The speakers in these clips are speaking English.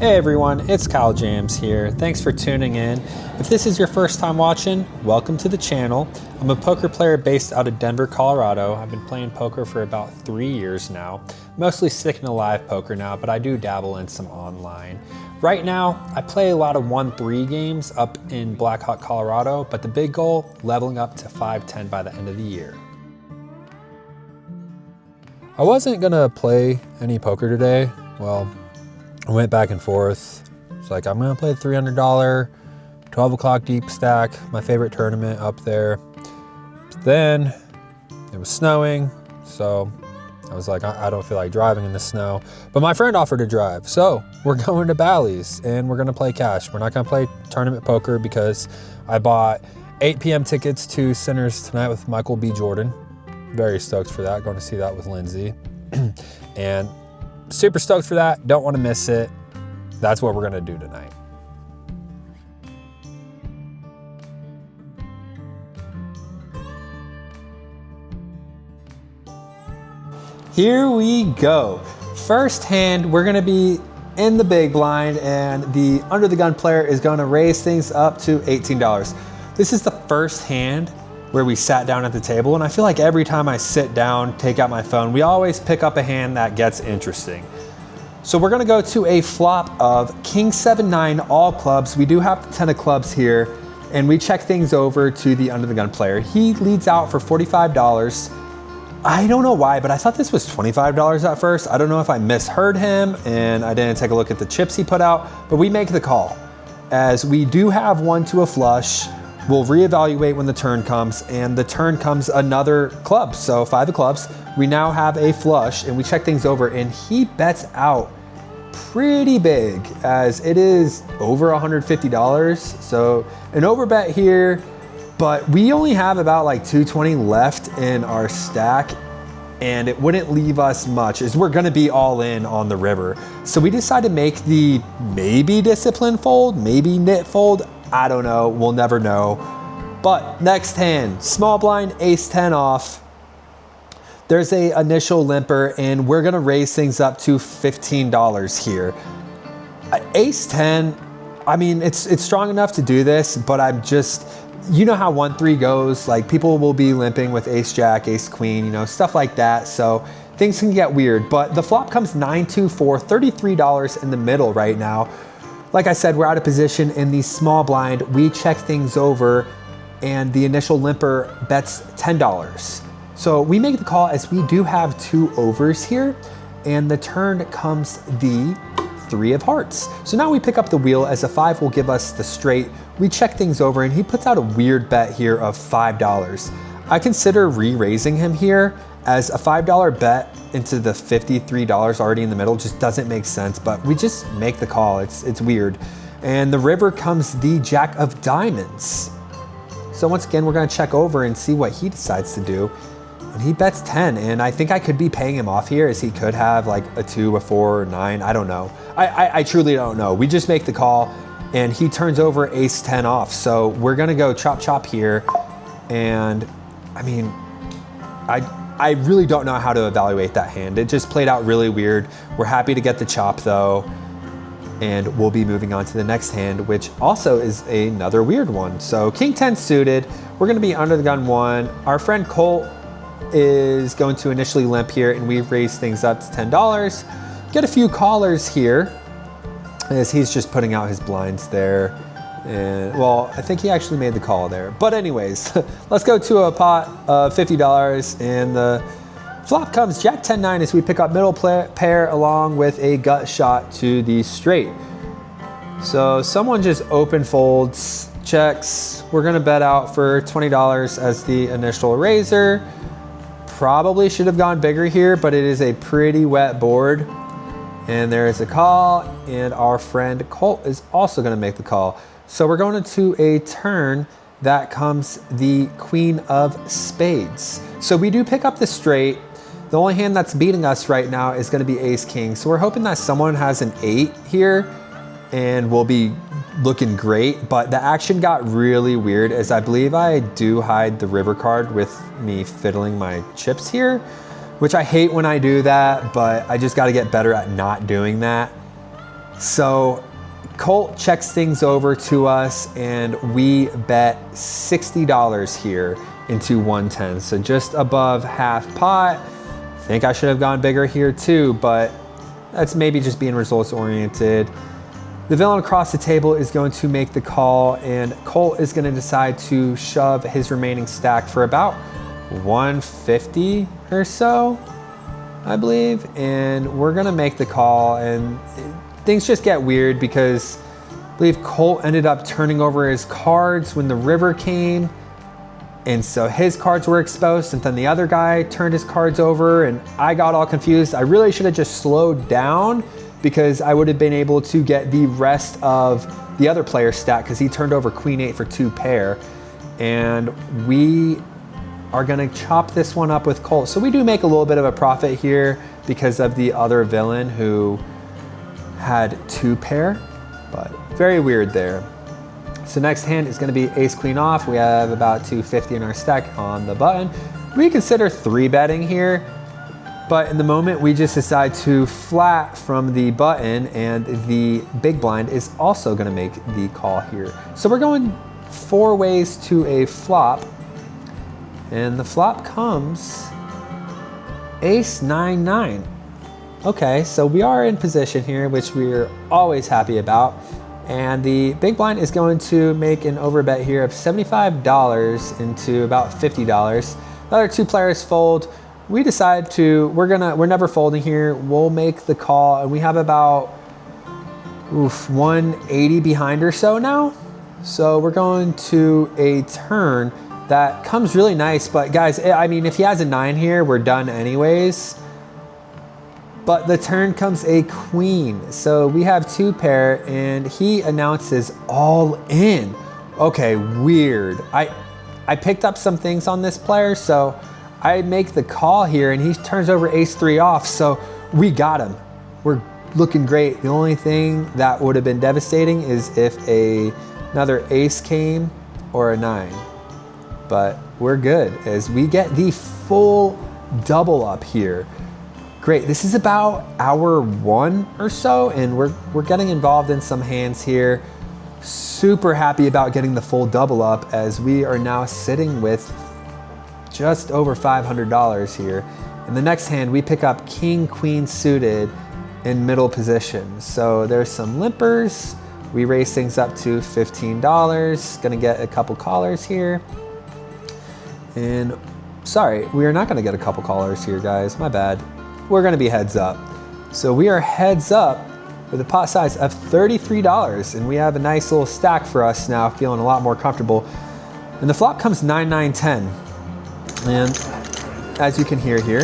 Hey everyone, it's Kyle James here. Thanks for tuning in. If this is your first time watching, welcome to the channel. I'm a poker player based out of Denver, Colorado. I've been playing poker for about 3 years now. Mostly sticking to live poker now, but I do dabble in some online. Right now, I play a lot of 1-3 games up in Blackhawk, Colorado, but the big goal, leveling up to 5-10 by the end of the year. I wasn't gonna play any poker today. Well, I went back and forth. It's like, I'm gonna play the $300, 12 o'clock deep stack, my favorite tournament up there. But then it was snowing, so I was like, I don't feel like driving in the snow. But my friend offered to drive, so we're going to Bally's and we're gonna play cash. We're not gonna play tournament poker because I bought 8 p.m. tickets to Sinners tonight with Michael B. Jordan. Very stoked for that, going to see that with Lindsay. And super stoked for that, don't want to miss it. That's what we're gonna do tonight. Here we go. First hand, we're gonna be in the big blind and the under the gun player is gonna raise things up to $18. This is the first hand where we sat down at the table, and I feel like every time I sit down, take out my phone, we always pick up a hand that gets interesting. So we're gonna go to a flop of King 7-9 all clubs. We do have the 10 of clubs here, and we check things over to the under the gun player. He leads out for $45. I don't know why, but I thought this was $25 at first. I don't know if I misheard him and I didn't take a look at the chips he put out, but we make the call. As we do have one to a flush, we'll reevaluate when the turn comes, and the turn comes another club. So 5 of clubs, we now have a flush and we check things over, and he bets out pretty big as it is over $150. So an overbet here, but we only have about like 220 left in our stack, and it wouldn't leave us much as we're gonna be all in on the river. So we decided to make the maybe discipline fold, maybe knit fold. I don't know, we'll never know. But next hand, small blind, ace 10 off. There's a initial limper and we're gonna raise things up to $15 here. Ace 10, I mean, it's strong enough to do this, but I'm just, you know how 1-3 goes, like people will be limping with ace jack, ace queen, you know, stuff like that. So things can get weird, but the flop comes 9-2 for $33 in the middle right now. Like I said, we're out of position in the small blind. We check things over and the initial limper bets $10. So we make the call as we do have 2 overs here, and the turn comes the 3 of hearts. So now we pick up the wheel as a 5 will give us the straight. We check things over and he puts out a weird bet here of $5. I consider re-raising him here as a $5 bet into the $53 already in the middle just doesn't make sense, but we just make the call. It's weird. And the river comes the jack of diamonds. So once again, we're gonna check over and see what he decides to do. And he bets 10, and I think I could be paying him off here as he could have like a 2, a 4, or 9, I don't know. I truly don't know. We just make the call and he turns over ace 10 off. So we're gonna go chop chop here. And I mean, I really don't know how to evaluate that hand. It just played out really weird. We're happy to get the chop though, and we'll be moving on to the next hand, which also is another weird one. So King 10 suited, we're gonna be under the gun 1. Our friend Colt is going to initially limp here, and we raise things up to $10. Get a few callers here as he's just putting out his blinds there. And well, I think he actually made the call there. But anyways, let's go to a pot of $50, and the flop comes Jack 10-9 as we pick up middle pair along with a gut shot to the straight. So someone just open folds, checks. We're gonna bet out for $20 as the initial raiser. Probably should have gone bigger here, but it is a pretty wet board. And there is a call, and our friend Colt is also gonna make the call. So we're going into a turn that comes the queen of spades. So we do pick up the straight. The only hand that's beating us right now is gonna be ace king. So we're hoping that someone has an 8 here and we'll be looking great, but the action got really weird as I believe I do hide the river card with me fiddling my chips here, which I hate when I do that, but I just gotta get better at not doing that. So Colt checks things over to us and we bet $60 here into 110. So just above half pot. Think I should have gone bigger here too, but that's maybe just being results oriented. The villain across the table is going to make the call and Colt is going to decide to shove his remaining stack for about 150 or so, I believe. And we're going to make the call and things just get weird because I believe Colt ended up turning over his cards when the river came. And so his cards were exposed and then the other guy turned his cards over and I got all confused. I really should have just slowed down because I would have been able to get the rest of the other player's stack because he turned over Queen 8 for 2 pair. And we are gonna chop this one up with Colt. So we do make a little bit of a profit here because of the other villain who had 2 pair, but very weird there. So next hand is gonna be ace queen off. We have about 250 in our stack on the button. We consider 3-betting here, but in the moment we just decide to flat from the button and the big blind is also gonna make the call here. So we're going 4 ways to a flop and the flop comes ace 9-9. Okay, so we are in position here, which we're always happy about. And the big blind is going to make an overbet here of $75 into about $50. The other 2 players fold. We decide to, we're never folding here. We'll make the call and we have about 180 behind or so now. So we're going to a turn that comes really nice, but guys, I mean, if he has a 9 here, we're done anyways. But the turn comes a queen. So we have 2 pair and he announces all in. Okay, weird. I picked up some things on this player, so I make the call here and he turns over ace 3 off. So we got him. We're looking great. The only thing that would have been devastating is if another ace came or a 9. But we're good as we get the full double up here. Great, this is about hour 1 or so and we're getting involved in some hands here. Super happy about getting the full double up as we are now sitting with just over $500 here. In the next hand, we pick up king, queen suited in middle position. So there's some limpers. We raise things up to $15. Gonna get a couple callers here. And sorry, we are not gonna get a couple callers here, guys, my bad. We're gonna be heads up. So we are heads up with a pot size of $33 and we have a nice little stack for us now, feeling a lot more comfortable. And the flop comes 9-9-10. And as you can hear here,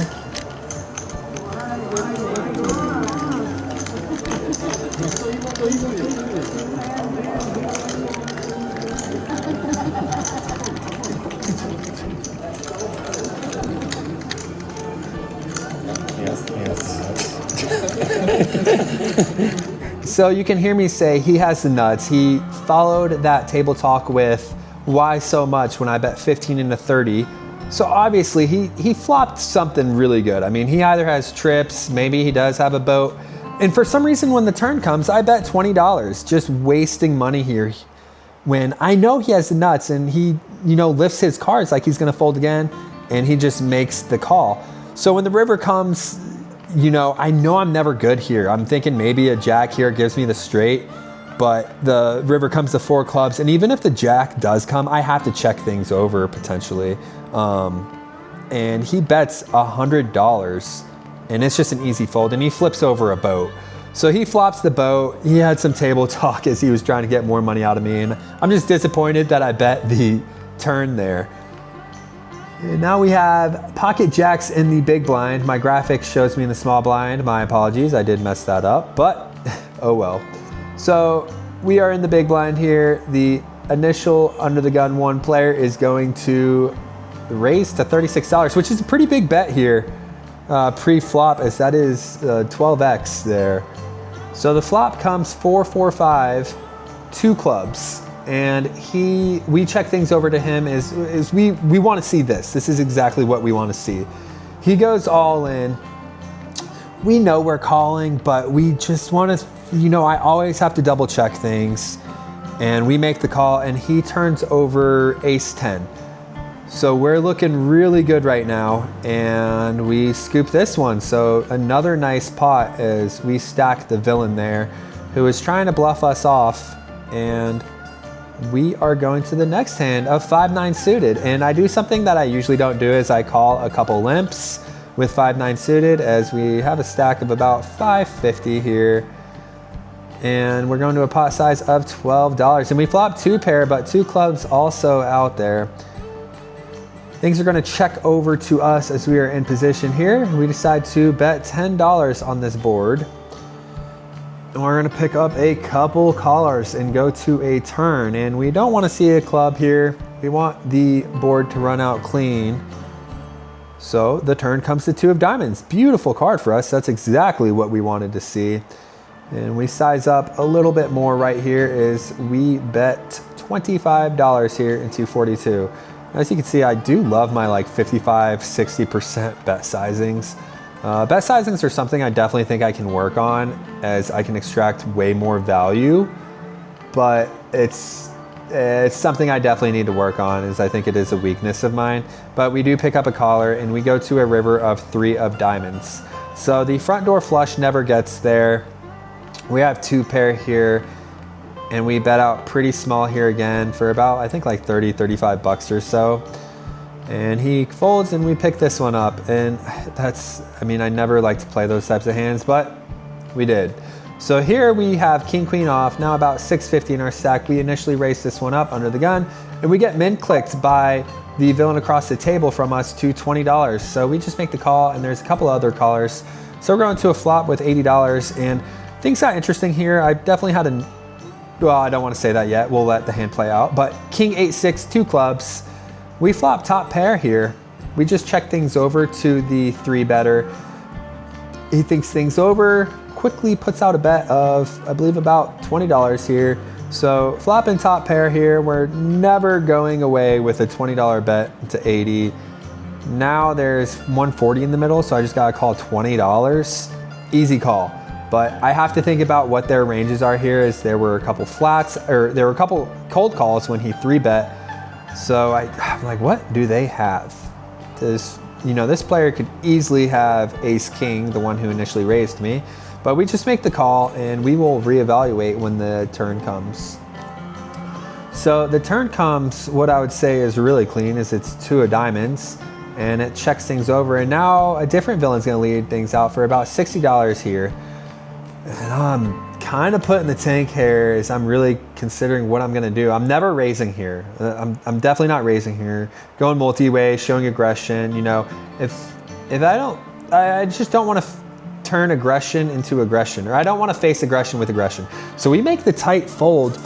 so you can hear me say he has the nuts. He followed that table talk with why so much when I bet 15 into 30. So obviously he flopped something really good. I mean, he either has trips, maybe he does have a boat. And for some reason when the turn comes, I bet $20, just wasting money here when I know he has the nuts and he, you know, lifts his cards like he's gonna fold again and he just makes the call. So when the river comes, you know I'm never good here. I'm thinking maybe a jack here gives me the straight, but the river comes to 4 clubs. And even if the jack does come, I have to check things over potentially. And he bets $100 and it's just an easy fold and he flips over a boat. So he flops the boat. He had some table talk as he was trying to get more money out of me. And I'm just disappointed that I bet the turn there. And now we have pocket jacks in the big blind. My graphic shows me in the small blind. My apologies, I did mess that up, but oh well. So we are in the big blind here. The initial under the gun 1 player is going to raise to $36, which is a pretty big bet here pre-flop, as that is 12x there. So the flop comes 4-4-5, 2 clubs. And we check things over to him is we want to see this. This is exactly what we want to see. He goes all in. We know we're calling, but we just want to you know, I always have to double check things, and we make the call and he turns over ace 10. So we're looking really good right now, and we scoop this one. So another nice pot as we stack the villain there who is trying to bluff us off, and we are going to the next hand of 5-9 suited. And I do something that I usually don't do is I call a couple limps with 5-9 suited as we have a stack of about 550 here. And we're going to a pot size of $12. And we flop 2 pair, but 2 clubs also out there. Things are gonna check over to us as we are in position here. We decide to bet $10 on this board. And we're gonna pick up a couple callers and go to a turn. And we don't wanna see a club here. We want the board to run out clean. So the turn comes to 2 of diamonds. Beautiful card for us. That's exactly what we wanted to see. And we size up a little bit more right here as we bet $25 here into 42. As you can see, I do love my like 55, 60% bet sizings. Bet sizings are something I definitely think I can work on as I can extract way more value, but it's something I definitely need to work on as I think it is a weakness of mine. But we do pick up a caller and we go to a river of 3 of diamonds. So the front door flush never gets there. We have 2 pair here. And we bet out pretty small here again for about, I think like 30, 35 bucks or so. And he folds and we pick this one up. And that's, I mean, I never like to play those types of hands, but we did. So here we have king, queen off, now about 650 in our stack. We initially race this one up under the gun and we get min clicked by the villain across the table from us to $20. So we just make the call and there's a couple other callers. So we're going to a flop with $80 and things got interesting here. I definitely had a, well, I don't want to say that yet. We'll let the hand play out. But king 8-6, 2 clubs. We flop top pair here. We just check things over to the 3-better. He thinks things over, quickly puts out a bet of, I believe, about $20 here. So flopping top pair here. We're never going away with a $20 bet to 80. Now there's 140 in the middle, so I just gotta call $20. Easy call. But I have to think about what their ranges are here, as there were a couple flats, or there were a couple cold calls when he 3-bet. So I'm like, what do they have? This, you know, this player could easily have ace king, the one who initially raised me, but we just make the call and we will reevaluate when the turn comes. So the turn comes, what I would say is really clean, is it's 2 of diamonds and it checks things over. And now a different villain's gonna lead things out for about $60 here. And I'm kind of putting the tank here as I'm really considering what I'm gonna do. I'm never raising here. I'm definitely not raising here. Going multi-way, showing aggression. You know, if I just don't want to turn aggression into aggression, or I don't want to face aggression with aggression. So we make the tight fold,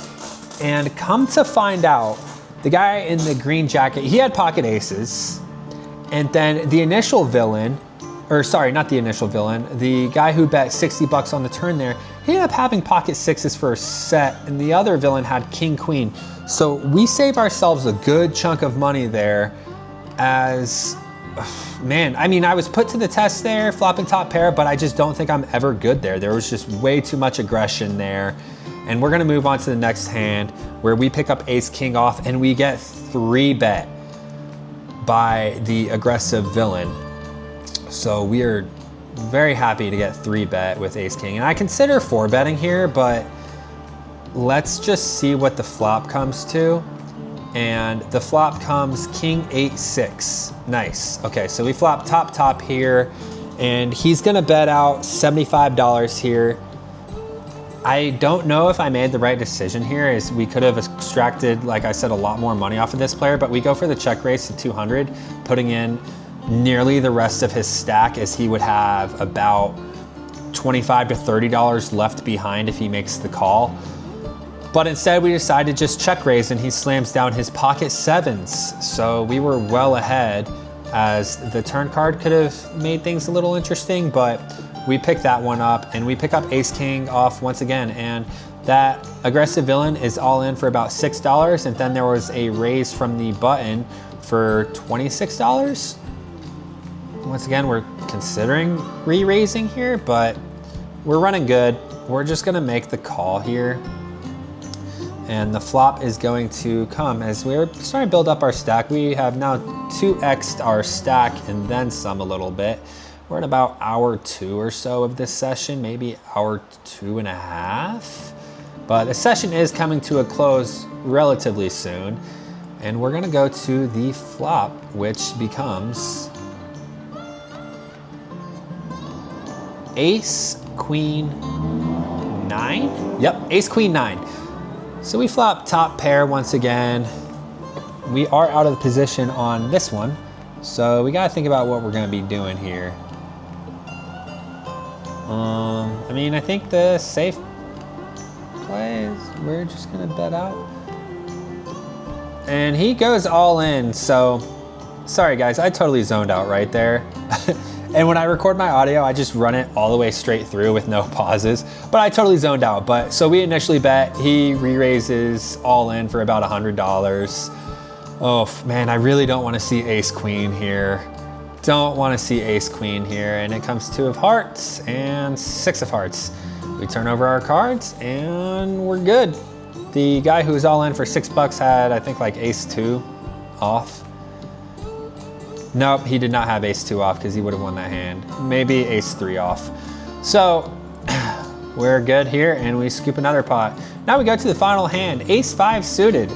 and come to find out, the guy in the green jacket, he had pocket aces, and then the initial villain, or sorry, not the initial villain, the guy who bet 60 bucks on the turn there, he ended up having pocket 6s for a set, and the other villain had king, queen. So we save ourselves a good chunk of money there as, man, I mean, I was put to the test there, flopping top pair, but I just don't think I'm ever good there. There was just way too much aggression there. And we're gonna move on to the next hand where we pick up ace king off and we get 3-bet by the aggressive villain. So we are very happy to get 3-bet with ace king. And I consider 4-betting here, but let's just see what the flop comes to. And the flop comes king 8-6. Nice. Okay, so we flop top here, and he's gonna bet out $75 here. I don't know if I made the right decision here, as we could have extracted, like I said, a lot more money off of this player, but we go for the check raise to 200, putting in nearly the rest of his stack, as he would have about $25 to $30 left behind if he makes the call. But instead we decide to just check raise, and he slams down his pocket 7s. So we were well ahead, as the turn card could have made things a little interesting, but we pick that one up, and we pick up ace king off once again. And that aggressive villain is all in for about $6. And then there was a raise from the button for $26. Once again, we're considering re-raising here, but we're running good. We're just gonna make the call here. And the flop is going to come as we're starting to build up our stack. We have now 2x'd our stack and then some a little bit. We're in about hour 2 or so of this session, maybe hour 2.5. But the session is coming to a close relatively soon. And we're gonna go to the flop, which becomes ace, queen, 9? Yep, ace, queen, 9. So we flop top pair once again. We are out of the position on this one. So we gotta think about what we're gonna be doing here. I mean, I think the safe play is we're just gonna bet out. And he goes all in, so sorry guys, I totally zoned out right there. And when I record my audio, I just run it all the way straight through with no pauses, but I totally zoned out. But so we initially bet, he re-raises all in for about $100. Oh man, I really don't want to see ace queen here. Don't want to see ace queen here. And it comes 2 of hearts and 6 of hearts. We turn over our cards and we're good. The guy who's all in for $6 had, I think, like ace 2 off. Nope, he did not have ace 2 off because he would have won that hand. Maybe ace 3 off. So we're good here and we scoop another pot. Now we go to the final hand, ace 5 suited.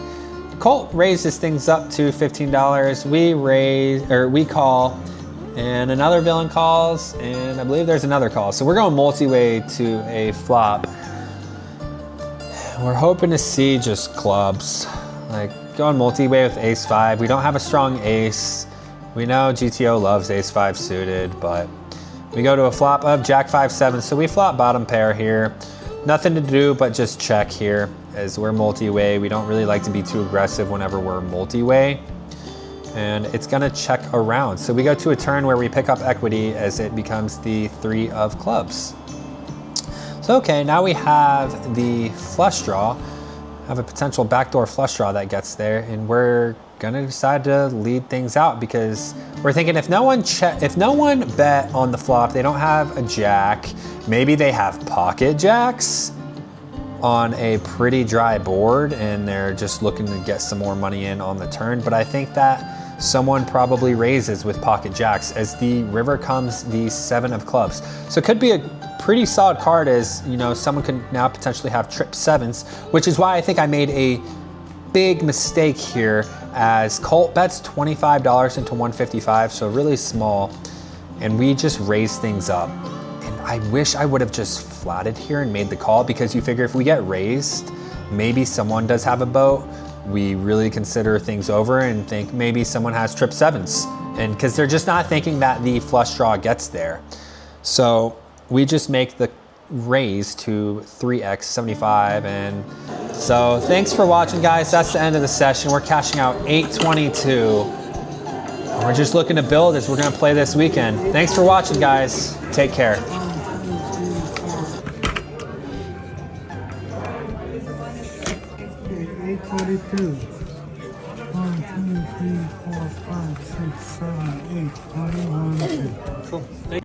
Colt raises things up to $15. We call, and another villain calls, and I believe there's another call. So we're going multi-way to a flop. We're hoping to see just clubs. Like going multi-way with ace 5. We don't have a strong ace. We know GTO loves ace 5 suited, but we go to a flop of jack 5 7. So we flop bottom pair here. Nothing to do but just check here as we're multi-way. We don't really like to be too aggressive whenever we're multi-way. And it's gonna check around. So we go to a turn where we pick up equity as it becomes the 3 of clubs. So okay, now we have the flush draw. Have a potential backdoor flush draw that gets there, and we're gonna decide to lead things out because we're thinking if no one bet on the flop, they don't have a jack, maybe they have pocket jacks on a pretty dry board and they're just looking to get some more money in on the turn. But I think that someone probably raises with pocket jacks as the river comes the 7 of clubs. So it could be a pretty solid card as, you know, someone could now potentially have trip 7s, which is why I think I made a big mistake here as Colt bets $25 into 155, so really small, and we just raise things up. And I wish I would have just flatted here and made the call, because you figure if we get raised, maybe someone does have a boat. We really consider things over and think maybe someone has trip 7s, and because they're just not thinking that the flush draw gets there. So we just make the raise to 3x 75. And so thanks for watching, guys. That's the end of the session. We're cashing out 822. We're just looking to build as we're gonna play this weekend. Thanks for watching, guys. Take care. 822. 1, 2, 3, 4, 5, 6, 7, 8, 21. Cool.